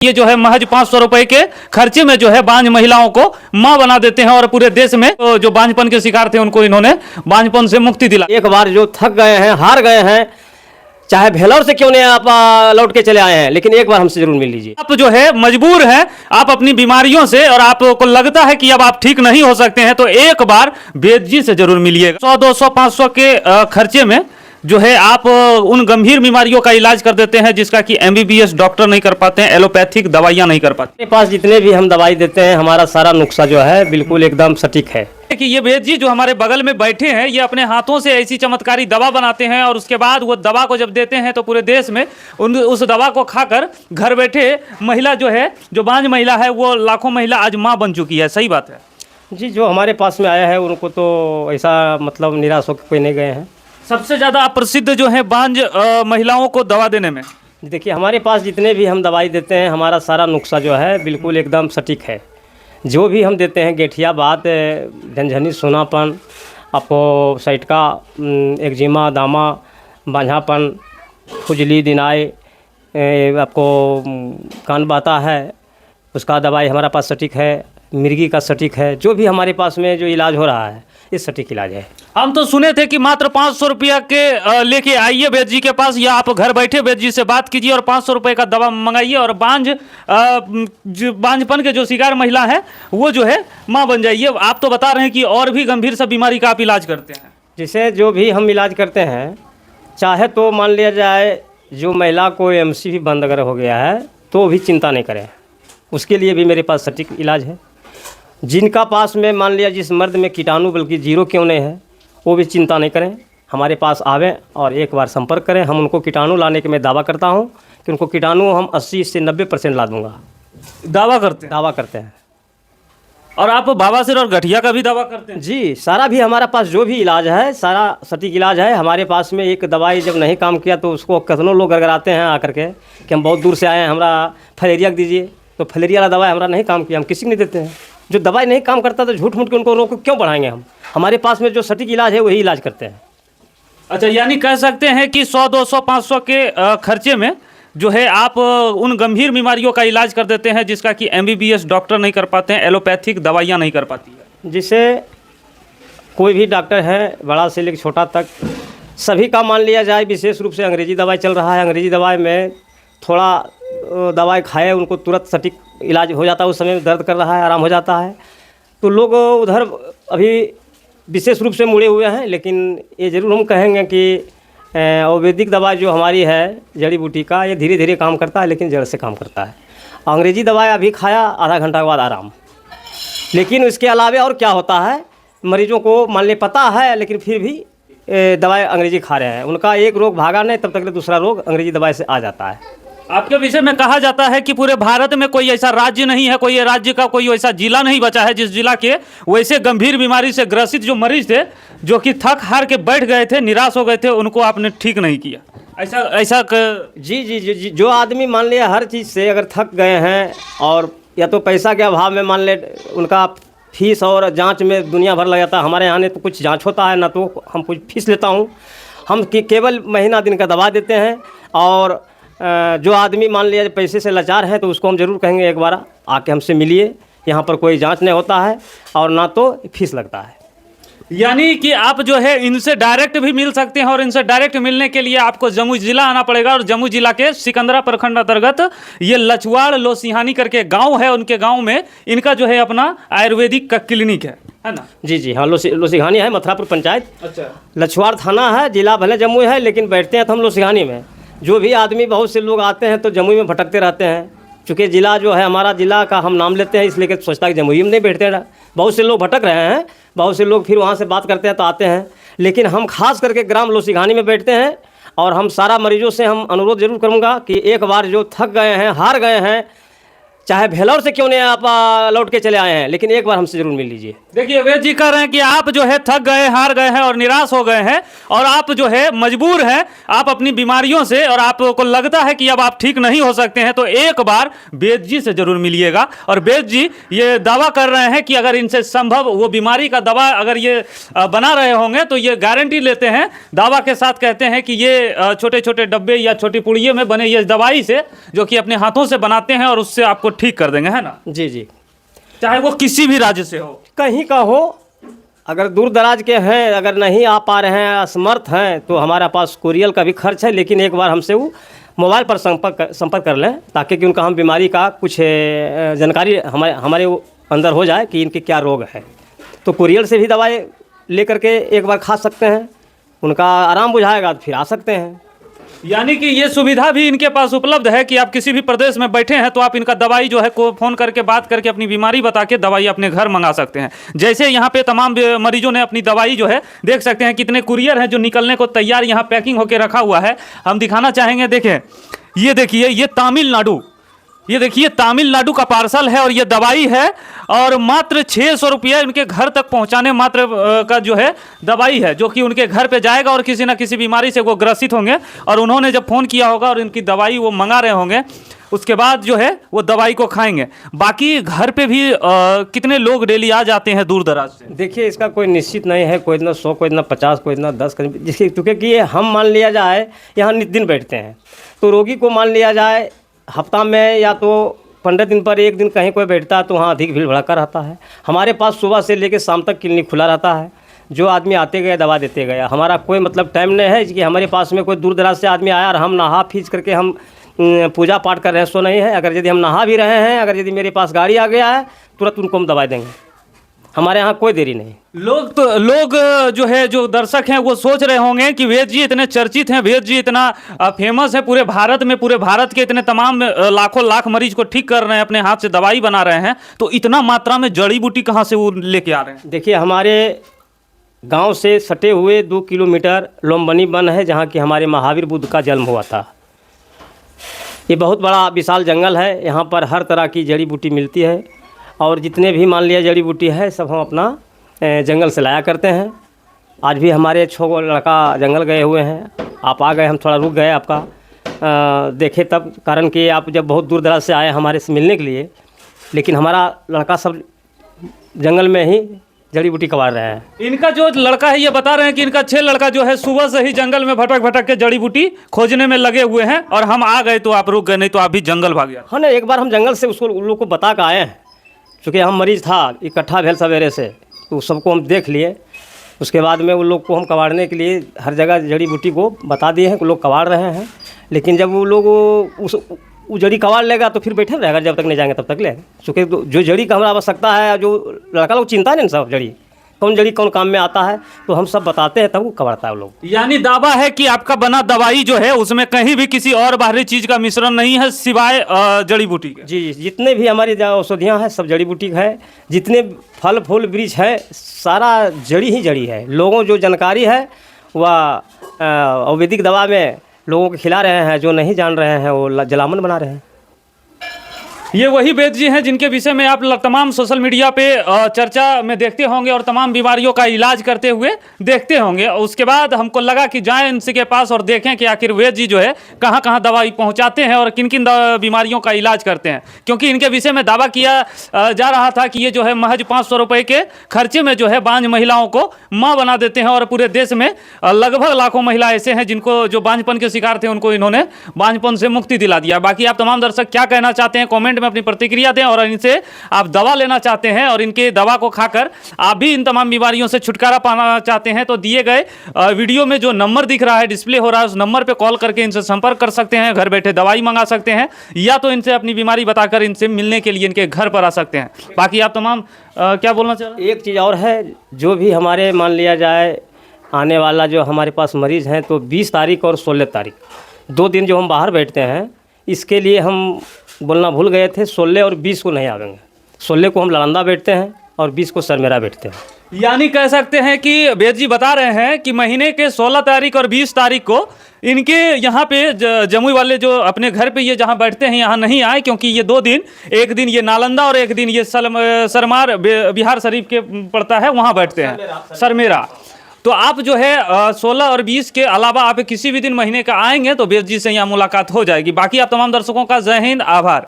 ये जो है महज 500 रुपए के खर्चे में जो है बांझ महिलाओं को मां बना देते हैं और पूरे देश में तो जो बांझपन के शिकार थे उनको इन्होंने बांझपन से मुक्ति दिला। एक बार जो थक गए हैं, हार गए हैं, चाहे भेलौर से क्यों नहीं आप लौट के चले आए हैं, लेकिन एक बार हमसे जरूर मिल लीजिए। आप जो है मजबूर हैं, आप अपनी बीमारियों से और आपको लगता है कि अब आप ठीक नहीं हो सकते हैं, तो एक बार वैद्य जी से जरूर मिलिएगा। 100, 200, 500 के खर्चे में जो है आप उन गंभीर बीमारियों का इलाज कर देते हैं जिसका कि एमबीबीएस डॉक्टर नहीं कर पाते हैं, एलोपैथिक दवाइयां नहीं कर पाते। मेरे पास जितने भी हम दवाई देते हैं, हमारा सारा नुस्खा जो है बिल्कुल एकदम सटीक है। कि ये वैद्य जी जो हमारे बगल में बैठे हैं, ये अपने हाथों से ऐसी चमत्कारी दवा बनाते हैं और उसके बाद वो दवा को जब देते हैं तो पूरे देश में उस दवा को खाकर घर बैठे महिला जो है, जो बांझ महिला है, वो लाखों महिला आज माँ बन चुकी है। सही बात है जी। जो हमारे पास में आया है उनको तो ऐसा मतलब निराश होकर कोई नहीं गए हैं। सबसे ज़्यादा प्रसिद्ध जो है बांझ महिलाओं को दवा देने में, देखिए हमारे पास जितने भी हम दवाई देते हैं, हमारा सारा नुस्खा जो है बिल्कुल एकदम सटीक है। जो भी हम देते हैं, गेठिया बात, झनझनी, सोनापन, आपको साइट का एक्जिमा, दामा, बांझापन, खुजली, दिनाई, आपको कान बहता है, उसका दवाई हमारा पास सटीक है। मिर्गी का सटीक है। जो भी हमारे पास में जो इलाज हो रहा है, ये सटीक इलाज है। हम तो सुने थे कि मात्र 500 रुपया के लेके आइए वैद्य जी के पास, या आप घर बैठे वैद्य जी से बात कीजिए और 500 रुपये का दवा मंगाइए और बांझपन के जो शिकार महिला है वो जो है माँ बन जाइए। आप तो बता रहे हैं कि और भी गंभीर सा बीमारी का आप इलाज करते हैं। जिसे जो भी हम इलाज करते हैं, चाहे तो मान लिया जाए जो महिला को एमसी भी बंद अगर हो गया है तो भी चिंता नहीं करें, उसके लिए भी मेरे पास सटीक इलाज है। जिनका पास में मान लिया जिस मर्द में कीटाणु बल्कि जीरो क्यों नहीं है, वो भी चिंता नहीं करें, हमारे पास आवें और एक बार संपर्क करें। हम उनको कीटाणु लाने के मैं दावा करता हूं कि उनको कीटाणु हम 80 से 90% ला दूंगा। दावा करते हैं। और आप बवासीर और गठिया का भी दावा करते हैं? जी, सारा भी हमारा पास जो भी इलाज है सारा सटीक इलाज है। हमारे पास में एक दवाई जब नहीं काम किया तो उसको कितनों लोग अगर आते हैं आकर के कि हम बहुत दूर से आए हैं, हमारा फलेरिया दीजिए, तो फलेरिया वाला दवाई हमारा नहीं काम किया, हम किसी को नहीं देते हैं। जो दवाई नहीं काम करता तो झूठ मूठ के उनको रोक क्यों बढ़ाएंगे हम? हमारे पास में जो सटीक इलाज है वही इलाज करते हैं। अच्छा, यानी कह सकते हैं कि 100, 200, 500 के खर्चे में जो है आप उन गंभीर बीमारियों का इलाज कर देते हैं जिसका कि एमबीबीएस डॉक्टर नहीं कर पाते हैं, एलोपैथिक दवाइयाँ नहीं कर पाती है। जिसे कोई भी डॉक्टर है, बड़ा से लेकर छोटा तक, सभी का मान लिया जाए। विशेष रूप से अंग्रेजी दवाई चल रहा है। अंग्रेजी दवाई में थोड़ा दवाई खाए उनको तुरंत सटीक इलाज हो जाता है। उस समय में दर्द कर रहा है, आराम हो जाता है, तो लोग उधर अभी विशेष रूप से मुड़े हुए हैं। लेकिन ये ज़रूर हम कहेंगे कि आयुर्वेदिक दवा जो हमारी है जड़ी बूटी का, ये धीरे धीरे काम करता है लेकिन जड़ से काम करता है। अंग्रेजी दवाई अभी खाया, आधा घंटा के बाद आराम। लेकिन इसके अलावे और क्या होता है, मरीजों को मान ले पता है लेकिन फिर भी दवाई अंग्रेजी खा रहे हैं, उनका एक रोग भागा नहीं तब तक दूसरा रोग अंग्रेजी दवाई से आ जाता है। आपके विषय में कहा जाता है कि पूरे भारत में कोई ऐसा राज्य नहीं है, कोई राज्य का कोई ऐसा जिला नहीं बचा है जिस जिला के वैसे गंभीर बीमारी से ग्रसित जो मरीज थे, जो कि थक हार के बैठ गए थे, निराश हो गए थे, उनको आपने ठीक नहीं किया। ऐसा जी जी जी जी। जो आदमी मान लिया हर चीज़ से अगर थक गए हैं और या तो पैसा के अभाव में मान ले उनका फीस और जांच में दुनिया भर लग जाता है। हमारे यहाँ ने तो कुछ जांच होता है ना, तो हम कुछ फीस लेता हूँ। हम केवल महीना दिन का दवा देते हैं। और जो आदमी मान लिया पैसे से लाचार है तो उसको हम ज़रूर कहेंगे एक बार आके हमसे मिलिए। यहाँ पर कोई जांच नहीं होता है और ना तो फीस लगता है। यानी कि आप जो है इनसे डायरेक्ट भी मिल सकते हैं और इनसे डायरेक्ट मिलने के लिए आपको जमुई जिला आना पड़ेगा। और जमुई जिला के सिकंदरा प्रखंड अंतर्गत ये लछवाड़ लोसिहानी करके गांव है, उनके गांव में इनका जो है अपना आयुर्वेदिक का क्लिनिक है ना? जी जी हाँ, लोसिहानी है, मथुरापुर पंचायत। अच्छा। लछवाड़ थाना है, जिला भले जमुई है लेकिन बैठते हैं तो हम लोसिहानी में। जो भी आदमी, बहुत से लोग आते हैं तो जमुई में भटकते रहते हैं। चूँकि ज़िला जो है हमारा ज़िला का हम नाम लेते हैं, इसलिए कि सोचता है कि जमुई में नहीं बैठते हैं। बहुत से लोग भटक रहे हैं, बहुत से लोग फिर वहाँ से बात करते हैं तो आते हैं, लेकिन हम खास करके ग्राम लोसिहानी में बैठते हैं। और हम सारा मरीजों से हम अनुरोध जरूर करूँगा कि एक बार जो थक गए हैं, हार गए हैं, चाहे भेलौर से क्यों नहीं आप लौट के चले आए हैं, लेकिन एक बार हमसे जरूर मिल लीजिए। देखिए वैद्य जी कह रहे हैं कि आप जो है थक गए, हार गए हैं और निराश हो गए हैं और आप जो है मजबूर हैं आप अपनी बीमारियों से, और आपको लगता है कि अब आप ठीक नहीं हो सकते हैं, तो एक बार वैद्य जी से जरूर मिलिएगा। और वैद्य जी ये दावा कर रहे हैं कि अगर इनसे संभव वो बीमारी का दवा अगर ये बना रहे होंगे तो ये गारंटी लेते हैं, दावा के साथ कहते हैं कि ये छोटे छोटे डब्बे या छोटी पुड़िये में बने ये दवाई से जो कि अपने हाथों से बनाते हैं और उससे आपको ठीक कर देंगे, है ना? जी जी, चाहे वो किसी भी राज्य से हो, कहीं का हो, अगर दूर दराज के हैं, अगर नहीं आ पा रहे हैं, असमर्थ हैं, तो हमारे पास कुरियर का भी खर्च है, लेकिन एक बार हमसे वो मोबाइल पर संपर्क कर लें ताकि कि उनका हम बीमारी का कुछ जानकारी हमारे अंदर हो जाए कि इनके क्या रोग है। तो कुरियर से भी दवाई ले करके एक बार खा सकते हैं, उनका आराम बुझाएगा तो फिर आ सकते हैं। यानी कि ये सुविधा भी इनके पास उपलब्ध है कि आप किसी भी प्रदेश में बैठे हैं तो आप इनका दवाई जो है को फ़ोन करके बात करके अपनी बीमारी बता के दवाई अपने घर मंगा सकते हैं। जैसे यहाँ पे तमाम मरीजों ने अपनी दवाई जो है, देख सकते हैं कितने कुरियर हैं जो निकलने को तैयार यहाँ पैकिंग होकर रखा हुआ है। हम दिखाना चाहेंगे, देखें ये देखिए, ये तमिलनाडु, ये देखिए तमिलनाडु का पार्सल है और ये दवाई है और मात्र 600 रुपये उनके घर तक पहुंचाने मात्र का जो है दवाई है, जो कि उनके घर पे जाएगा और किसी ना किसी बीमारी से वो ग्रसित होंगे और उन्होंने जब फ़ोन किया होगा और इनकी दवाई वो मंगा रहे होंगे, उसके बाद जो है वो दवाई को खाएंगे। बाकी घर पे भी कितने लोग डेली आ जाते हैं दूर दराज से? देखिए इसका कोई निश्चित नहीं है, कोई इतना 100, कोई इतना 50, कोई इतना 10, जिसके क्योंकि हम मान लिया जाए यहाँ नित दिन बैठते हैं, तो रोगी को मान लिया जाए हफ्ता में या तो 15 दिन पर एक दिन कहीं कोई बैठता है तो वहाँ अधिक भीड़ भड़का रहता है। हमारे पास सुबह से लेकर शाम तक क्लिनिक खुला रहता है, जो आदमी आते गए दवा देते गए। हमारा कोई मतलब टाइम नहीं है कि हमारे पास में कोई दूर दराज से आदमी आया और हम नहा फीस करके हम पूजा पाठ कर रहे हैं, सो नहीं है। अगर यदि हम नहा भी रहे हैं, अगर यदि मेरे पास गाड़ी आ गया है, तुरंत उनको हम दवाई देंगे, हमारे यहाँ कोई देरी नहीं। लोग जो है, जो दर्शक हैं वो सोच रहे होंगे कि वैद्य जी इतने चर्चित हैं, वैद्य जी इतना फेमस है पूरे भारत में, पूरे भारत के इतने तमाम लाखों लाख मरीज को ठीक कर रहे हैं, अपने हाथ से दवाई बना रहे हैं, तो इतना मात्रा में जड़ी बूटी कहाँ से वो लेके आ रहे हैं? देखिए हमारे गांव से सटे हुए 2 किलोमीटर लोमबनी वन है, जहाँ की हमारे महावीर बुद्ध का जन्म हुआ था। ये बहुत बड़ा विशाल जंगल है, यहाँ पर हर तरह की जड़ी बूटी मिलती है और जितने भी मान लिया जड़ी बूटी है सब हम अपना जंगल से लाया करते हैं। आज भी हमारे 6 लड़का जंगल गए हुए हैं, आप आ गए, हम थोड़ा रुक गए आपका देखे तब, कारण कि आप जब बहुत दूर दराज से आए हमारे से मिलने के लिए, लेकिन हमारा लड़का सब जंगल में ही जड़ी बूटी कबाड़ रहे हैं। इनका जो लड़का है ये बता रहे हैं कि इनका 6 लड़का जो है सुबह से ही जंगल में भटक भटक के जड़ी बूटी खोजने में लगे हुए हैं और हम आ गए तो आप रुक गए, नहीं तो आप भी जंगल भाग गया। हाँ ना, एक बार हम जंगल से उसको उन लोग को बता के आए हैं, चूँकि हम मरीज़ था इकट्ठा भेल सवेरे से, तो सबको हम देख लिए। उसके बाद में उन लोग को हम कबाड़ने के लिए हर जगह जड़ी बूटी को बता दिए हैं कि लोग कबाड़ रहे हैं, लेकिन जब वो लोग वो जड़ी कबाड़ लेगा तो फिर बैठे रहेगा, जब तक नहीं जाएंगे तब तक ले। चूँकि जो जड़ी का हमारा आवश्यकता है, जो लड़का लोग चिंता नहीं सब जड़ी कौन जड़ी कौन काम में आता है, तो हम सब बताते हैं तब वो कबाड़ता है वो लोग। यानी दावा है कि आपका बना दवाई जो है उसमें कहीं भी किसी और बाहरी चीज का मिश्रण नहीं है सिवाय जड़ी बूटी के? जी, जितने भी हमारी औषधियाँ हैं सब जड़ी बूटी है, जितने फल फूल वृक्ष है सारा जड़ी ही जड़ी है। लोगों जो जानकारी है वह आयुर्वेदिक दवा में लोगों को खिला रहे हैं, जो नहीं जान रहे हैं वो जलामन बना रहे हैं। ये वही वैद्य जी हैं जिनके विषय में आप तमाम सोशल मीडिया पे चर्चा में देखते होंगे और तमाम बीमारियों का इलाज करते हुए देखते होंगे। और उसके बाद हमको लगा कि जाएं इनसे के पास और देखें कि आखिर वैद्य जी जो है कहाँ कहाँ दवाई पहुँचाते हैं और किन किन बीमारियों का इलाज करते हैं, क्योंकि इनके विषय में दावा किया जा रहा था कि ये जो है महज 500 रुपये के खर्चे में जो है बांझ महिलाओं को माँ बना देते हैं। और पूरे देश में लगभग लाखों महिला ऐसे हैं जिनको जो बांझपन के शिकार थे उनको इन्होंने बांझपन से मुक्ति दिला दिया। बाकी आप तमाम दर्शक क्या कहना चाहते हैं कॉमेंट में अपनी प्रतिक्रिया दें, और इनसे आप दवा लेना चाहते हैं और इनके दवा को खाकर आप भी इन तमाम बीमारियों से छुटकारा पाना चाहते हैं तो दिए गए वीडियो में जो नंबर दिख रहा है, डिस्प्ले हो रहा है, उस नंबर पे कॉल करके इनसे संपर्क कर सकते हैं, घर बैठे दवाई मंगा सकते हैं, या तो इनसे अपनी बीमारी बताकर इनसे मिलने के लिए इनके घर पर आ सकते हैं। बाकी आप तमाम क्या बोलना चाह रहे हैं? एक चीज़ और है, जो भी हमारे मान लिया जाए आने वाला जो हमारे पास मरीज़ हैं, तो 20 तारीख और 16 तारीख 2 दिन जो हम बाहर बैठते हैं, इसके लिए हम बोलना भूल गए थे, 16 और 20 को नहीं आवेंगे। 16 को हम लड़ंदा बैठते हैं और 20 को सरमेरा बैठते हैं। यानी कह सकते हैं कि वेद जी बता रहे हैं कि महीने के 16 तारीख और 20 तारीख को इनके यहाँ पे जमुई वाले जो अपने घर पे ये जहाँ बैठते हैं यहाँ नहीं आए, क्योंकि ये 2 दिन, एक दिन ये नालंदा और एक दिन ये सरमार बिहार शरीफ के पड़ता है, वहाँ बैठते हैं सरमेरा। तो आप जो है 16 और 20 के अलावा आप किसी भी दिन महीने का आएंगे तो वेद जी से यहाँ मुलाकात हो जाएगी। बाकी आप तमाम दर्शकों का जय हिंद, आभार।